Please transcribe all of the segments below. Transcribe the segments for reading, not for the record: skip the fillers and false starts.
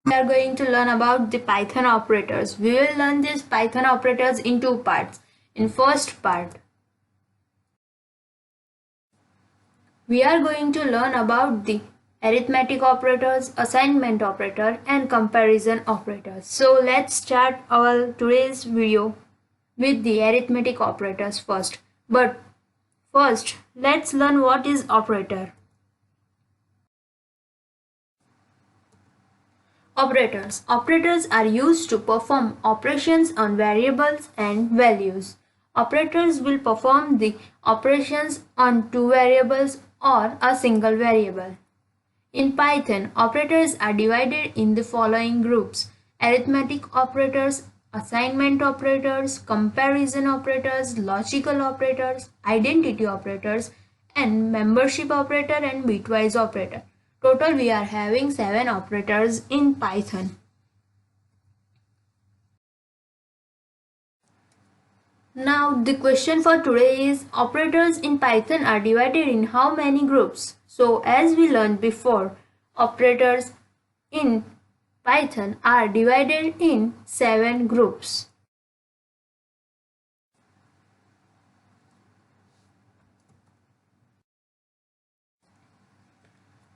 We are going to learn about the Python operators. We will learn these Python operators in two parts. In first part, we are going to learn about the arithmetic operators, assignment operator and comparison operators. So let's start our today's video with the arithmetic operators first. But first, let's learn what is operator. Operators. Operators are used to perform operations on variables and values. Operators will perform the operations on two variables or a single variable. In Python, operators are divided in the following groups: arithmetic operators, assignment operators, comparison operators, logical operators, identity operators, and membership operator and bitwise operator. Total we are having 7 operators in Python. Now the question for today is, operators in Python are divided in how many groups? So as we learned before, operators in Python are divided in 7 groups.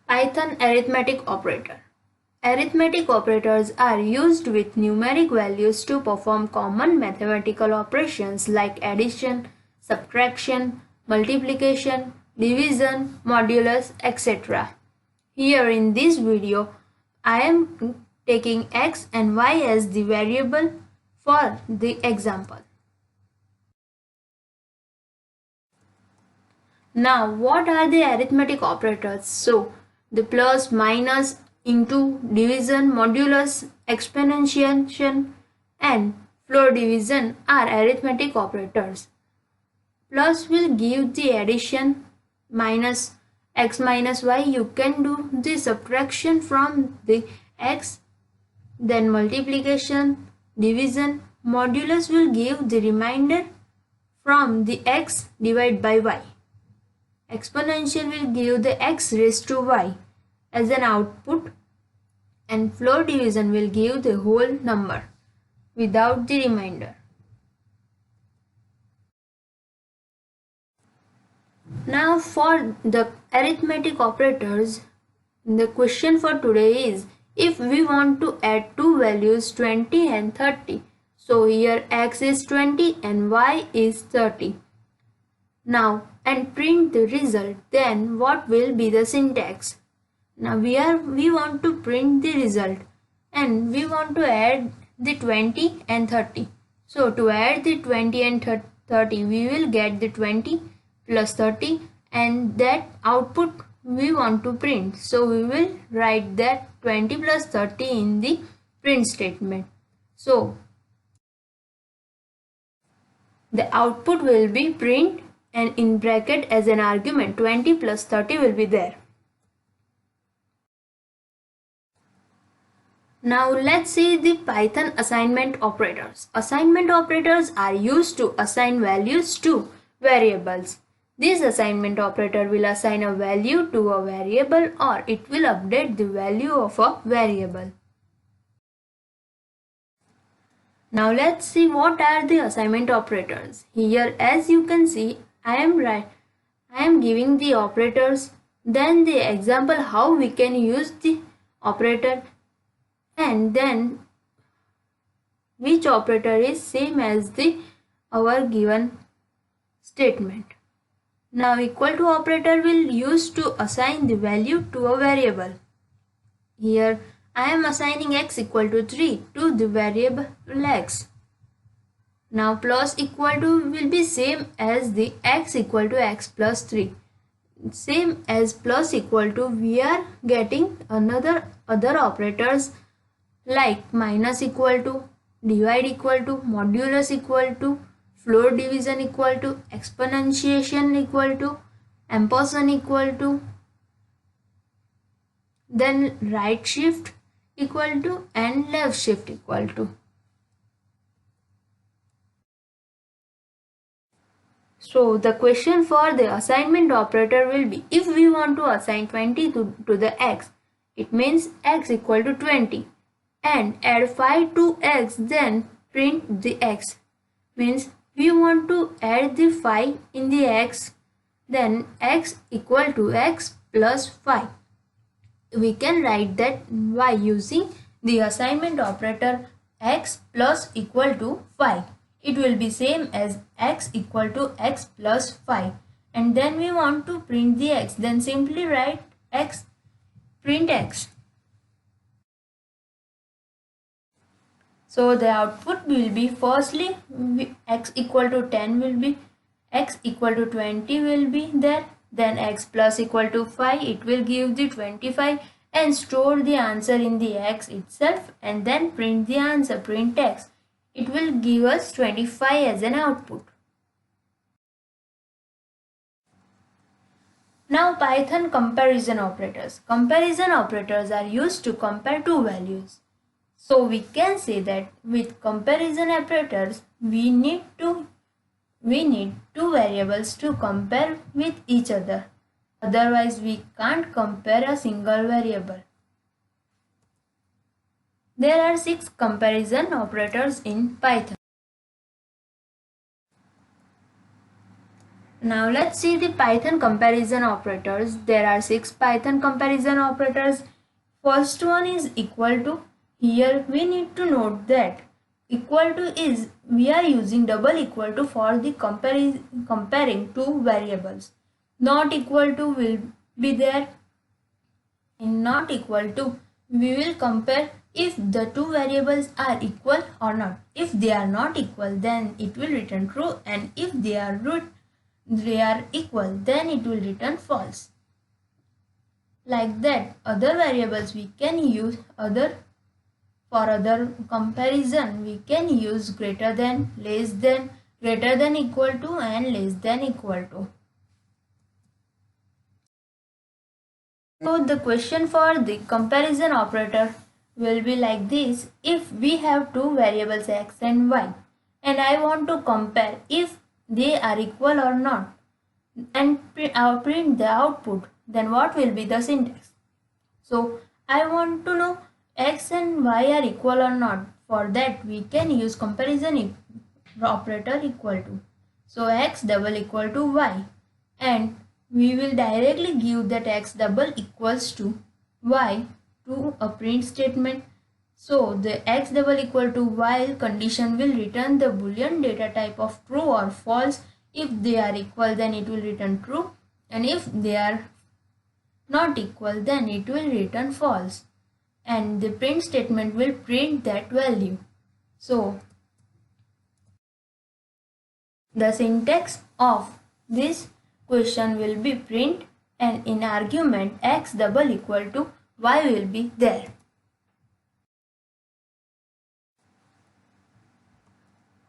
Python arithmetic operator. Arithmetic operators are used with numeric values to perform common mathematical operations like addition, subtraction, multiplication, division, modulus, etc. Here in this video, I am taking x and y as the variable for the example. Now, what are the arithmetic operators? So, the plus, minus, into, division, modulus, exponentiation, and floor division are arithmetic operators. Plus will give the addition, minus x minus y, you can do the subtraction from the x, then multiplication, division, modulus will give the remainder from the x divided by y. Exponential will give the x raised to y as an output, and floor division will give the whole number without the remainder. Now for the arithmetic operators, the question for today is, if we want to add two values 20 and 30, so here x is 20 and y is 30. Now and print the result, then what will be the syntax? Now we want to print the result and we want to add the 20 and 30. So to add the 20 and 30, we will get the 20 plus 30 and that output we want to print. So we will write that 20 plus 30 in the print statement. So the output will be print and in bracket as an argument 20 plus 30 will be there. Now let's see the Python assignment operators. Assignment operators are used to assign values to variables. This assignment operator will assign a value to a variable or it will update the value of a variable. Now let's see what are the assignment operators. Here as you can see, I am giving the operators, then the example how we can use the operator, and then which operator is same as the our given statement. Now equal to operator will use to assign the value to a variable. Here I am assigning x equal to 3 to the variable x. Now plus equal to will be same as the x equal to x plus 3. Same as plus equal to, we are getting other operators like minus equal to, divide equal to, modulus equal to, floor division equal to, exponentiation equal to, ampersand equal to, then right shift equal to and left shift equal to. So the question for the assignment operator will be, if we want to assign 20 to the x, it means x equal to 20. and add 5 to x, then print the x. Means we want to add the 5 in the x, then x equal to x plus 5. We can write that by using the assignment operator x plus equal to 5. It will be same as x equal to x plus 5. And then we want to print the x, then simply write x, print x. So the output will be, firstly x equal to 10 will be, x equal to 20 will be there, then x plus equal to 5, it will give the 25, and store the answer in the x itself, and then print the answer, print x. It will give us 25 as an output. Now Python comparison operators. Comparison operators are used to compare two values. So we can say that with comparison operators, we need two variables to compare with each other. Otherwise, we can't compare a single variable. There are 6 comparison operators in Python. Now let's see the Python comparison operators. There are 6 Python comparison operators. First one is equal to. Here we need to note that equal to is, we are using double equal to for the comparing two variables. Not equal to will be there. In not equal to, we will compare if the two variables are equal or not. If they are not equal, then it will return true, and if they are equal, then it will return false. Like that, other variables we can use for other comparison, we can use greater than, less than, greater than equal to, and less than equal to. So the question for the comparison operator will be like this. If we have two variables x and y, and I want to compare if they are equal or not, and print the output, then what will be the syntax? So I want to know x and y are equal or not. For that, we can use comparison operator equal to. So x double equal to y, and we will directly give that x double equals to y to a print statement. So the x double equal to y condition will return the boolean data type of true or false. If they are equal, then it will return true, and if they are not equal, then it will return false, and the print statement will print that value. So the syntax of this question will be print, and in argument x double equal to y will be there.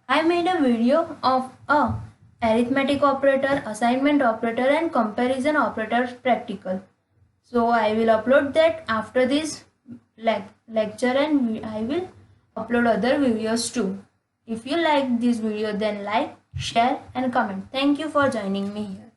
I made a video of a arithmetic operator, assignment operator, and comparison operator practical. So I will upload that after this lecture, and I will upload other videos too. If you like this video, then like, share and comment. Thank you for joining me here.